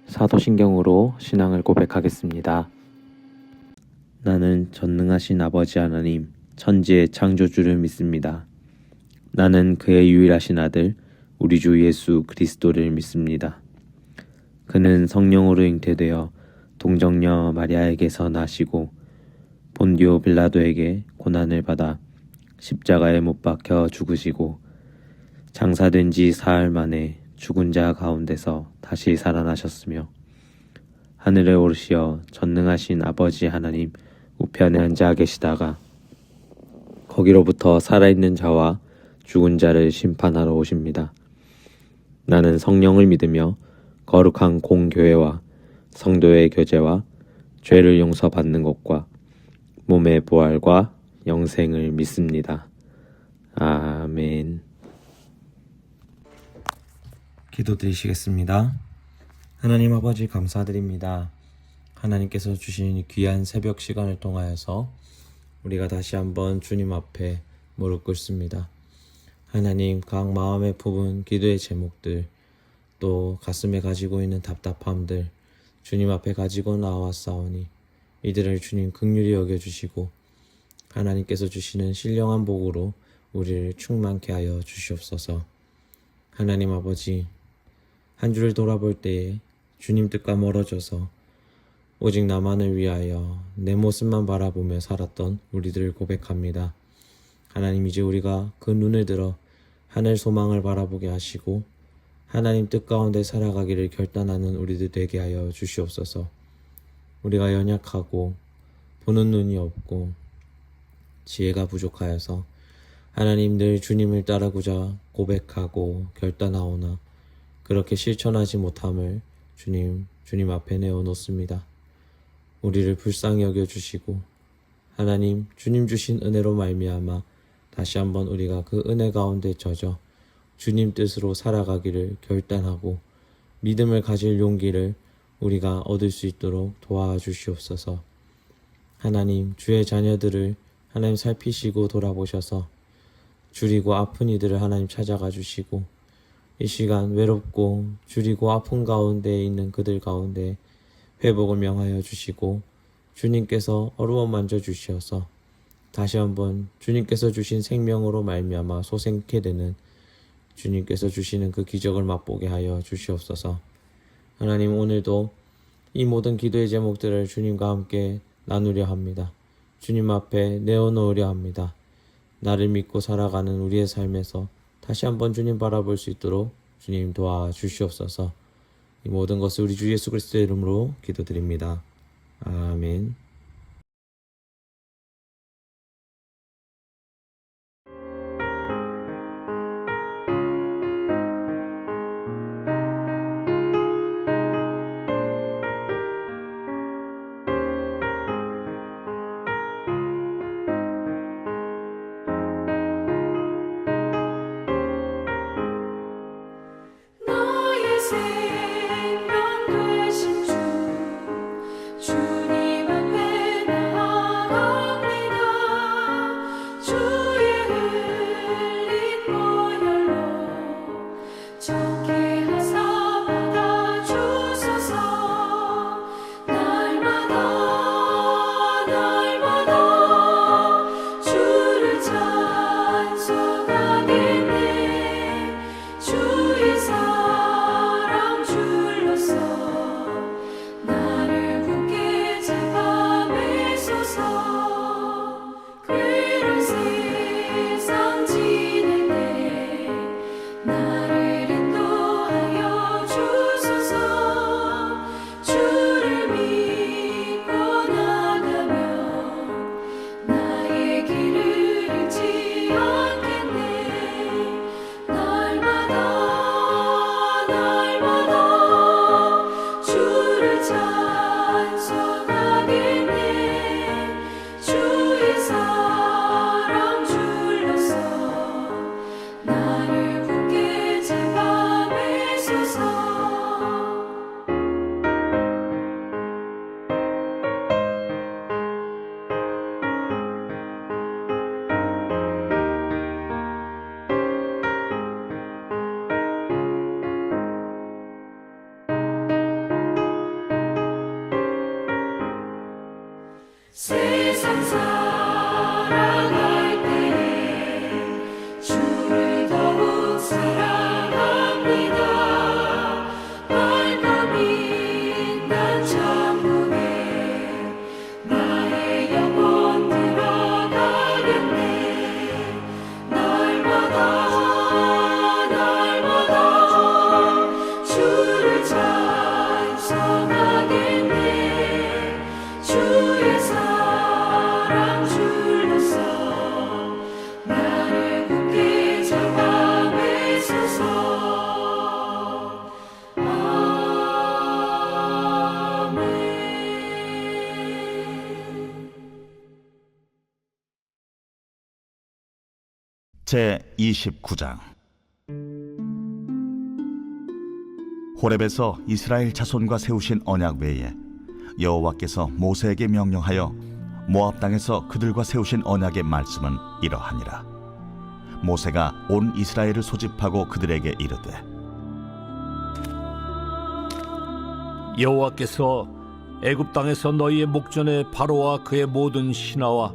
사도신경으로 신앙을 고백하겠습니다. 나는 전능하신 아버지 하나님, 천지의 창조주를 믿습니다. 나는 그의 유일하신 아들, 우리 주 예수 그리스도를 믿습니다. 그는 성령으로 잉태되어 동정녀 마리아에게서 나시고 본디오 빌라도에게 고난을 받아 십자가에 못 박혀 죽으시고 장사된 지 사흘 만에 죽은 자 가운데서 다시 살아나셨으며 하늘에 오르시어 전능하신 아버지 하나님 우편에 앉아 계시다가 거기로부터 살아있는 자와 죽은 자를 심판하러 오십니다. 나는 성령을 믿으며 거룩한 공교회와 성도의 교제와 죄를 용서받는 것과 몸의 부활과 영생을 믿습니다. 아멘. 기도드리시겠습니다. 하나님 아버지 감사드립니다. 하나님께서 주신 귀한 새벽 시간을 통하여서 우리가 다시 한번 주님 앞에 무릎 꿇습니다. 하나님, 각 마음에 품은 기도의 제목들, 또 가슴에 가지고 있는 답답함들 주님 앞에 가지고 나왔사오니 이들을 주님 긍휼히 여겨주시고 하나님께서 주시는 신령한 복으로 우리를 충만케 하여 주시옵소서. 하나님 아버지, 한 주를 돌아볼 때에 주님 뜻과 멀어져서 오직 나만을 위하여 내 모습만 바라보며 살았던 우리들을 고백합니다. 하나님, 이제 우리가 그 눈을 들어 하늘 소망을 바라보게 하시고 하나님 뜻 가운데 살아가기를 결단하는 우리들 되게 하여 주시옵소서. 우리가 연약하고 보는 눈이 없고 지혜가 부족하여서 하나님 늘 주님을 따르고자 고백하고 결단하오나 그렇게 실천하지 못함을 주님 앞에 내어놓습니다. 우리를 불쌍히 여겨주시고 하나님 주님 주신 은혜로 말미암아 다시 한번 우리가 그 은혜 가운데 젖어 주님 뜻으로 살아가기를 결단하고 믿음을 가질 용기를 우리가 얻을 수 있도록 도와주시옵소서. 하나님, 주의 자녀들을 하나님 살피시고 돌아보셔서 주리고 아픈 이들을 하나님 찾아가 주시고 이 시간 외롭고 주리고 아픈 가운데 있는 그들 가운데 회복을 명하여 주시고 주님께서 어루워 만져 주시어서 다시 한번 주님께서 주신 생명으로 말미암아 소생케 되는 주님께서 주시는 그 기적을 맛보게 하여 주시옵소서. 하나님, 오늘도 이 모든 기도의 제목들을 주님과 함께 나누려 합니다. 주님 앞에 내어놓으려 합니다. 나를 믿고 살아가는 우리의 삶에서 다시 한번 주님 바라볼 수 있도록 주님 도와주시옵소서. 이 모든 것을 우리 주 예수 그리스도의 이름으로 기도드립니다. 아멘. 나의 생명 되신 주님 앞에 제29장. 호렙에서 이스라엘 자손과 세우신 언약 외에 여호와께서 모세에게 명령하여 모압 땅에서 그들과 세우신 언약의 말씀은 이러하니라. 모세가 온 이스라엘을 소집하고 그들에게 이르되, 여호와께서 애굽 땅에서 너희의 목전에 바로와 그의 모든 신하와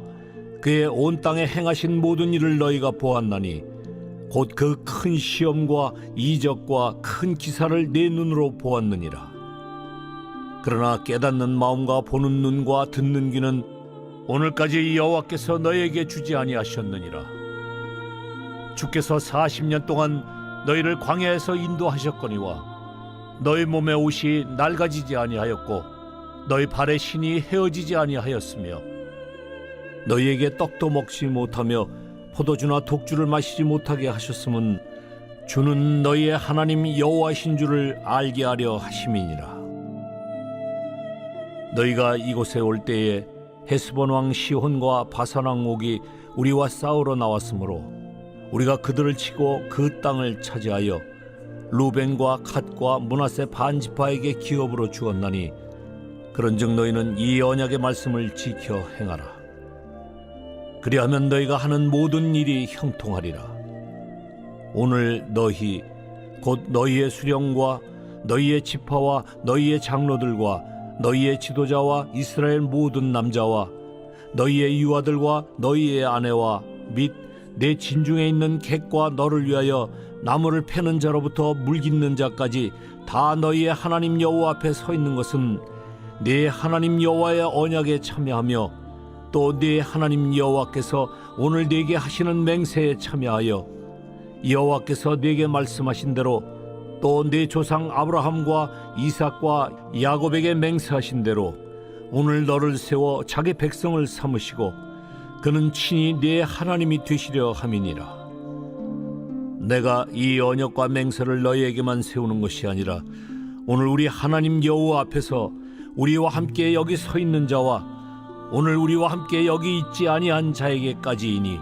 그의 온 땅에 행하신 모든 일을 너희가 보았나니 곧 그 큰 시험과 이적과 큰 기사를 내 눈으로 보았느니라. 그러나 깨닫는 마음과 보는 눈과 듣는 귀는 오늘까지 여호와께서 너희에게 주지 아니하셨느니라. 주께서 40년 동안 너희를 광야에서 인도하셨거니와 너희 몸의 옷이 낡아지지 아니하였고 너희 발의 신이 헤어지지 아니하였으며 너희에게 떡도 먹지 못하며 포도주나 독주를 마시지 못하게 하셨음은 주는 너희의 하나님 여호와신 줄을 알게 하려 하심이니라. 너희가 이곳에 올 때에 헤스본 왕 시혼과 바산 왕 옥이 우리와 싸우러 나왔으므로 우리가 그들을 치고 그 땅을 차지하여 루벤과 갓과 므낫세 반 지파에게 기업으로 주었나니 그런즉 너희는 이 언약의 말씀을 지켜 행하라. 그리하면 너희가 하는 모든 일이 형통하리라. 오늘 너희 곧 너희의 수령과 너희의 지파와 너희의 장로들과 너희의 지도자와 이스라엘 모든 남자와 너희의 유아들과 너희의 아내와 및 내 진중에 있는 객과 너를 위하여 나무를 패는 자로부터 물 깃는 자까지 다 너희의 하나님 여호와 앞에 서 있는 것은 네 하나님 여호와의 언약에 참여하며 또 네 하나님 여호와께서 오늘 네게 하시는 맹세에 참여하여 여호와께서 네게 말씀하신 대로 또 네 조상 아브라함과 이삭과 야곱에게 맹세하신 대로 오늘 너를 세워 자기 백성을 삼으시고 그는 친히 네 하나님이 되시려 함이니라. 내가 이 언약과 맹세를 너희에게만 세우는 것이 아니라 오늘 우리 하나님 여호와 앞에서 우리와 함께 여기 서 있는 자와 오늘 우리와 함께 여기 있지 아니한 자에게까지이니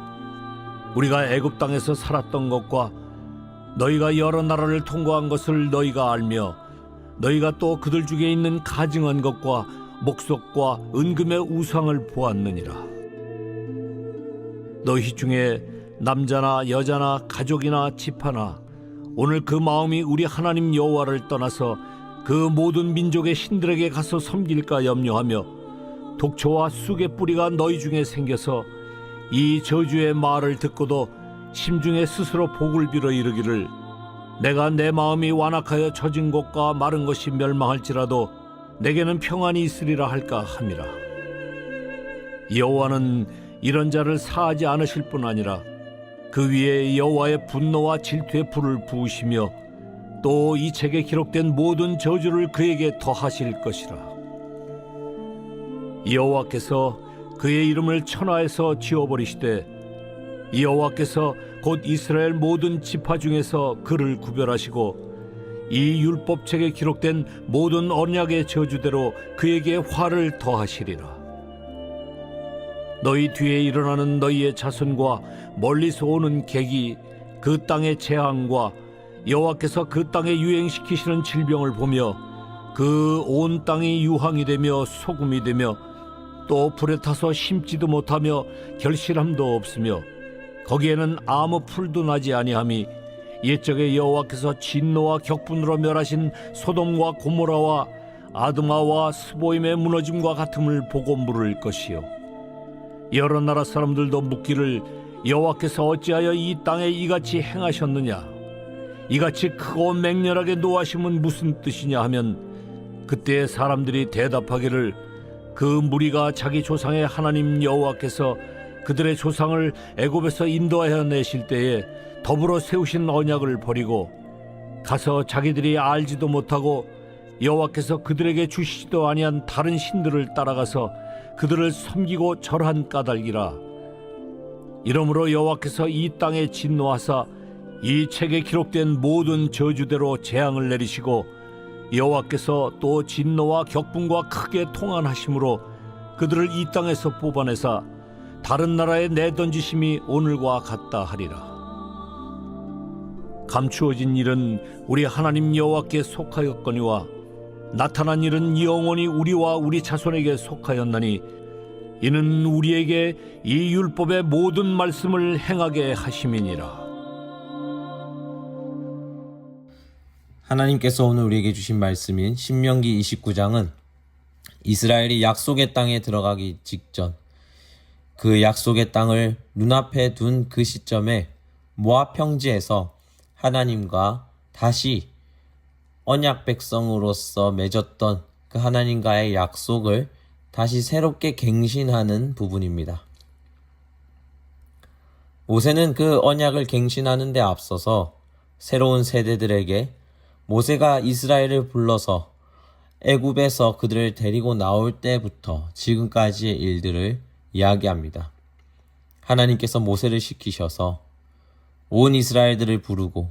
우리가 애굽 땅에서 살았던 것과 너희가 여러 나라를 통과한 것을 너희가 알며 너희가 또 그들 중에 있는 가증한 것과 목석과 은금의 우상을 보았느니라. 너희 중에 남자나 여자나 가족이나 집하나 오늘 그 마음이 우리 하나님 여호와를 떠나서 그 모든 민족의 신들에게 가서 섬길까 염려하며 독초와 쑥의 뿌리가 너희 중에 생겨서 이 저주의 말을 듣고도 심중에 스스로 복을 빌어 이르기를 내가 내 마음이 완악하여 젖은 곳과 마른 것이 멸망할지라도 내게는 평안이 있으리라 할까 함이라. 여호와는 이런 자를 사하지 않으실 뿐 아니라 그 위에 여호와의 분노와 질투의 불을 부으시며 또 이 책에 기록된 모든 저주를 그에게 더하실 것이라. 여호와께서 그의 이름을 천하에서 지워버리시되 여호와께서 곧 이스라엘 모든 지파 중에서 그를 구별하시고 이 율법책에 기록된 모든 언약의 저주대로 그에게 화를 더하시리라. 너희 뒤에 일어나는 너희의 자손과 멀리서 오는 객이 그 땅의 재앙과 여호와께서 그 땅에 유행시키시는 질병을 보며 그 온 땅이 유황이 되며 소금이 되며 또 불에 타서 심지도 못하며 결실함도 없으며 거기에는 아무 풀도 나지 아니함이 옛적에 여호와께서 진노와 격분으로 멸하신 소돔과 고모라와 아드마와 스보임의 무너짐과 같음을 보고 물을 것이요 여러 나라 사람들도 묻기를 여호와께서 어찌하여 이 땅에 이같이 행하셨느냐 이같이 크고 맹렬하게 노하심은 무슨 뜻이냐 하면 그때 사람들이 대답하기를 그 무리가 자기 조상의 하나님 여호와께서 그들의 조상을 애굽에서 인도하여 내실 때에 더불어 세우신 언약을 버리고 가서 자기들이 알지도 못하고 여호와께서 그들에게 주시지도 아니한 다른 신들을 따라가서 그들을 섬기고 절한 까닭이라. 이러므로 여호와께서 이 땅에 진노하사 이 책에 기록된 모든 저주대로 재앙을 내리시고 여호와께서 또 진노와 격분과 크게 통한하심으로 그들을 이 땅에서 뽑아내사 다른 나라에 내던지심이 오늘과 같다 하리라. 감추어진 일은 우리 하나님 여호와께 속하였거니와 나타난 일은 영원히 우리와 우리 자손에게 속하였나니 이는 우리에게 이 율법의 모든 말씀을 행하게 하심이니라. 하나님께서 오늘 우리에게 주신 말씀인 신명기 29장은 이스라엘이 약속의 땅에 들어가기 직전 그 약속의 땅을 눈앞에 둔 그 시점에 모압 평지에서 하나님과 다시 언약 백성으로서 맺었던 그 하나님과의 약속을 다시 새롭게 갱신하는 부분입니다. 모세는 그 언약을 갱신하는 데 앞서서 새로운 세대들에게 모세가 이스라엘을 불러서 애굽에서 그들을 데리고 나올 때부터 지금까지의 일들을 이야기합니다. 하나님께서 모세를 시키셔서 온 이스라엘들을 부르고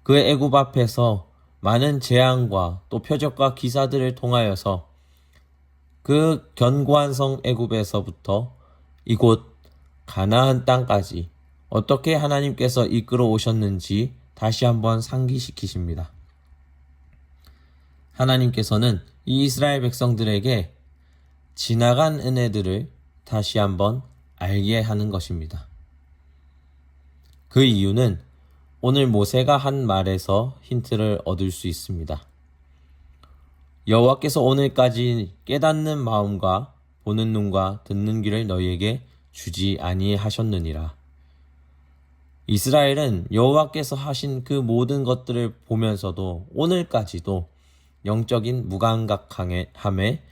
그 애굽 앞에서 많은 재앙과 또 표적과 기사들을 통하여서 그 견고한 성 애굽에서부터 이곳 가나안 땅까지 어떻게 하나님께서 이끌어 오셨는지 다시 한번 상기시키십니다. 하나님께서는 이 이스라엘 백성들에게 지나간 은혜들을 다시 한번 알게 하는 것입니다. 그 이유는 오늘 모세가 한 말에서 힌트를 얻을 수 있습니다. 여호와께서 오늘까지 깨닫는 마음과 보는 눈과 듣는 귀를 너희에게 주지 아니하셨느니라. 이스라엘은 여호와께서 하신 그 모든 것들을 보면서도 오늘까지도 영적인 무감각함에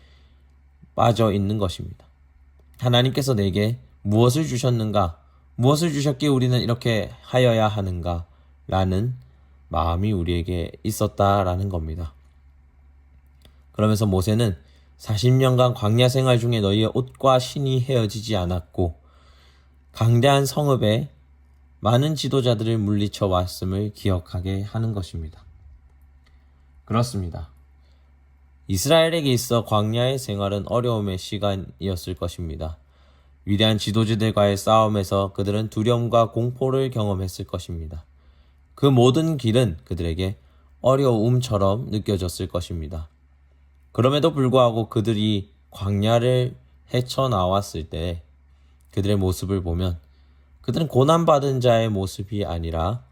빠져 있는 것입니다. 하나님께서 내게 무엇을 주셨는가? 무엇을 주셨기에 우리는 이렇게 하여야 하는가? 라는 마음이 우리에게 있었다라는 겁니다. 그러면서 모세는 40년간 광야 생활 중에 너희의 옷과 신이 헤어지지 않았고 강대한 성읍에 많은 지도자들을 물리쳐 왔음을 기억하게 하는 것입니다. 그렇습니다. 이스라엘에게 있어 광야의 생활은 어려움의 시간이었을 것입니다. 위대한 지도자들과의 싸움에서 그들은 두려움과 공포를 경험했을 것입니다. 그 모든 길은 그들에게 어려움처럼 느껴졌을 것입니다. 그럼에도 불구하고 그들이 광야를 헤쳐나왔을 때 그들의 모습을 보면 그들은 고난받은 자의 모습이 아니라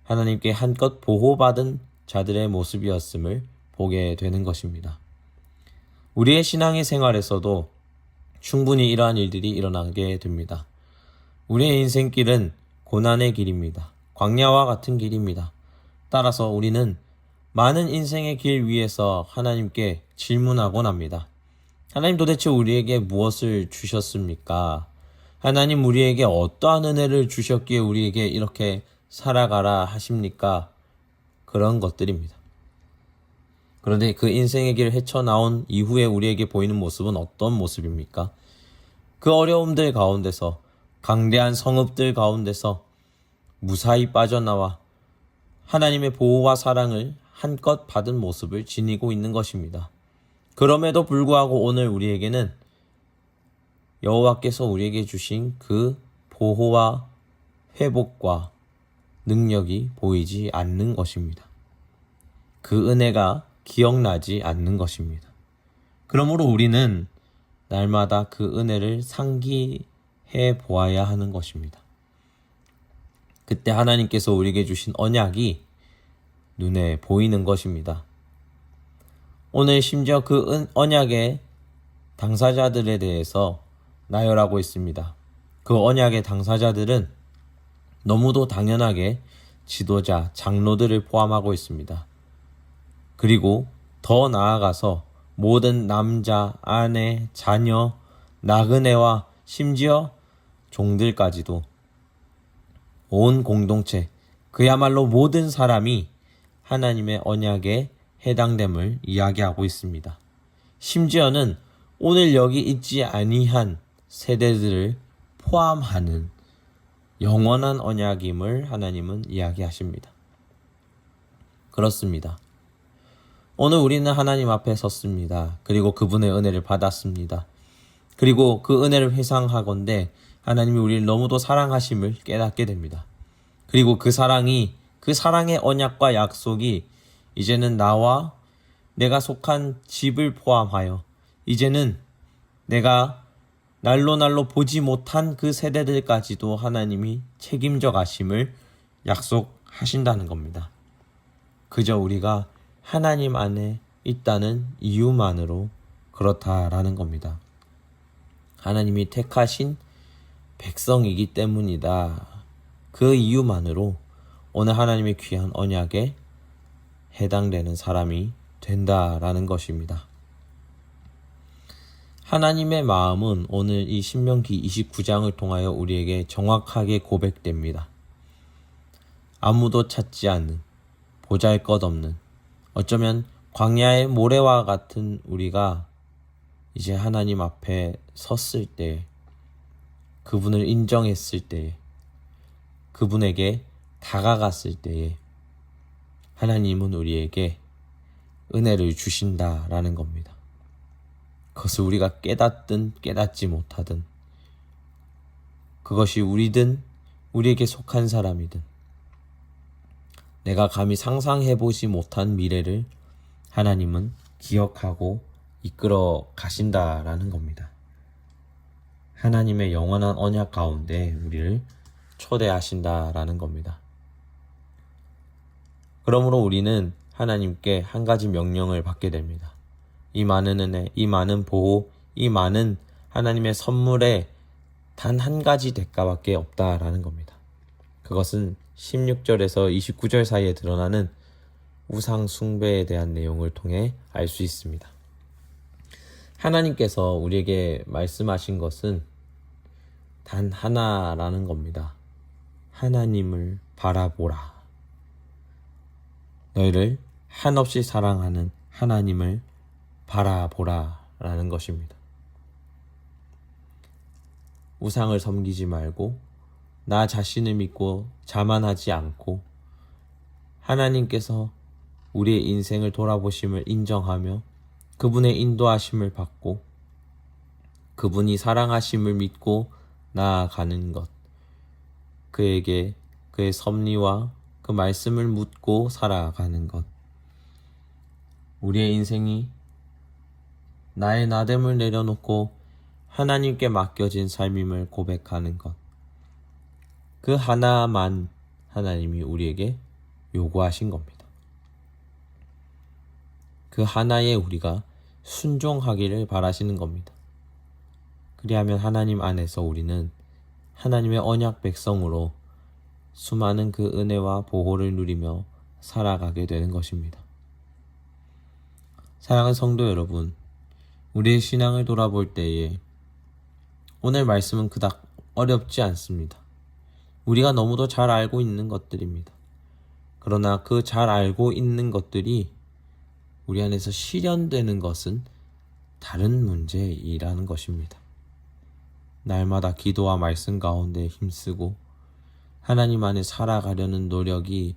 하나님께 한껏 보호받은 자들의 모습이었음을 보게 되는 것입니다. 우리의 신앙의 생활에서도 충분히 이러한 일들이 일어나게 됩니다. 우리의 인생길은 고난의 길입니다. 광야와 같은 길입니다. 따라서 우리는 많은 인생의 길 위에서 하나님께 질문하곤 합니다. 하나님 도대체 우리에게 무엇을 주셨습니까? 하나님 우리에게 어떠한 은혜를 주셨기에 우리에게 이렇게 살아가라 하십니까? 그런 것들입니다. 그런데 그 인생의 길을 헤쳐나온 이후에 우리에게 보이는 모습은 어떤 모습입니까? 그 어려움들 가운데서 강대한 성읍들 가운데서 무사히 빠져나와 하나님의 보호와 사랑을 한껏 받은 모습을 지니고 있는 것입니다. 그럼에도 불구하고 오늘 우리에게는 여호와께서 우리에게 주신 그 보호와 회복과 능력이 보이지 않는 것입니다. 그 은혜가 기억나지 않는 것입니다. 그러므로 우리는 날마다 그 은혜를 상기해 보아야 하는 것입니다. 그때 하나님께서 우리에게 주신 언약이 눈에 보이는 것입니다. 오늘 심지어 그 언약의 당사자들에 대해서 나열하고 있습니다. 그 언약의 당사자들은 너무도 당연하게 지도자, 장로들을 포함하고 있습니다. 그리고 더 나아가서 모든 남자, 아내, 자녀, 나그네와 심지어 종들까지도 온 공동체, 그야말로 모든 사람이 하나님의 언약에 해당됨을 이야기하고 있습니다. 심지어는 오늘 여기 있지 아니한 세대들을 포함하는 영원한 언약임을 하나님은 이야기하십니다. 그렇습니다. 오늘 우리는 하나님 앞에 섰습니다. 그리고 그분의 은혜를 받았습니다. 그리고 그 은혜를 회상하건대 하나님이 우리를 너무도 사랑하심을 깨닫게 됩니다. 그리고 그 사랑이 그 사랑의 언약과 약속이 이제는 나와 내가 속한 집을 포함하여 이제는 내가 날로 보지 못한 그 세대들까지도 하나님이 책임져 가심을 약속하신다는 겁니다. 그저 우리가 하나님 안에 있다는 이유만으로 그렇다라는 겁니다. 하나님이 택하신 백성이기 때문이다. 그 이유만으로 오늘 하나님의 귀한 언약에 해당되는 사람이 된다라는 것입니다. 하나님의 마음은 오늘 이 신명기 29장을 통하여 우리에게 정확하게 고백됩니다. 아무도 찾지 않는, 보잘것없는, 어쩌면 광야의 모래와 같은 우리가 이제 하나님 앞에 섰을 때, 그분을 인정했을 때에, 그분에게 다가갔을 때에 하나님은 우리에게 은혜를 주신다라는 겁니다. 그것을 우리가 깨닫든 깨닫지 못하든, 그것이 우리든 우리에게 속한 사람이든, 내가 감히 상상해보지 못한 미래를 하나님은 기억하고 이끌어 가신다라는 겁니다. 하나님의 영원한 언약 가운데 우리를 초대하신다라는 겁니다. 그러므로 우리는 하나님께 한 가지 명령을 받게 됩니다. 이 많은 은혜, 이 많은 보호, 이 많은 하나님의 선물에 단 한 가지 대가밖에 없다라는 겁니다. 그것은 16절에서 29절 사이에 드러나는 우상 숭배에 대한 내용을 통해 알 수 있습니다. 하나님께서 우리에게 말씀하신 것은 단 하나라는 겁니다. 하나님을 바라보라. 너희를 한없이 사랑하는 하나님을 바라보라 라는 것입니다. 우상을 섬기지 말고 나 자신을 믿고 자만하지 않고 하나님께서 우리의 인생을 돌아보심을 인정하며 그분의 인도하심을 받고 그분이 사랑하심을 믿고 나아가는 것, 그에게 그의 섭리와 그 말씀을 묻고 살아가는 것, 우리의 인생이 나의 나됨을 내려놓고 하나님께 맡겨진 삶임을 고백하는 것, 그 하나만 하나님이 우리에게 요구하신 겁니다. 그 하나에 우리가 순종하기를 바라시는 겁니다. 그리하면 하나님 안에서 우리는 하나님의 언약 백성으로 수많은 그 은혜와 보호를 누리며 살아가게 되는 것입니다. 사랑하는 성도 여러분, 우리의 신앙을 돌아볼 때에 오늘 말씀은 그닥 어렵지 않습니다. 우리가 너무도 잘 알고 있는 것들입니다. 그러나 그 잘 알고 있는 것들이 우리 안에서 실현되는 것은 다른 문제이라는 것입니다. 날마다 기도와 말씀 가운데 힘쓰고 하나님 안에 살아가려는 노력이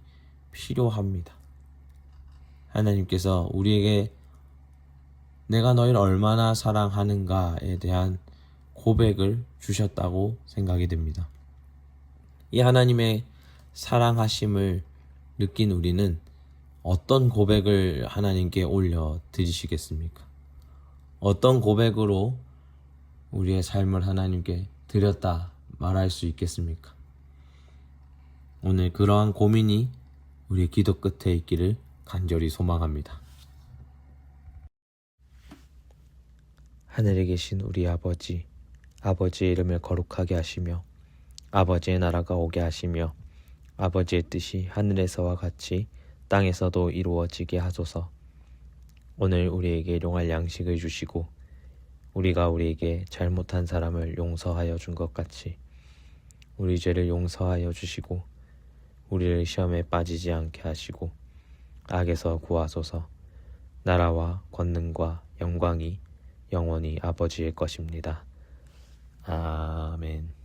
필요합니다. 하나님께서 우리에게 내가 너희를 얼마나 사랑하는가에 대한 고백을 주셨다고 생각이 됩니다. 이 하나님의 사랑하심을 느낀 우리는 어떤 고백을 하나님께 올려 드리시겠습니까? 어떤 고백으로 우리의 삶을 하나님께 드렸다 말할 수 있겠습니까? 오늘 그러한 고민이 우리 기도 끝에 있기를 간절히 소망합니다. 하늘에 계신 우리 아버지, 아버지의 이름을 거룩하게 하시며 아버지의 나라가 오게 하시며 아버지의 뜻이 하늘에서와 같이 땅에서도 이루어지게 하소서. 오늘 우리에게 일용할 양식을 주시고 우리가 우리에게 잘못한 사람을 용서하여 준 것 같이 우리 죄를 용서하여 주시고 우리를 시험에 빠지지 않게 하시고 악에서 구하소서. 나라와 권능과 영광이 영원히 아버지의 것입니다. 아멘.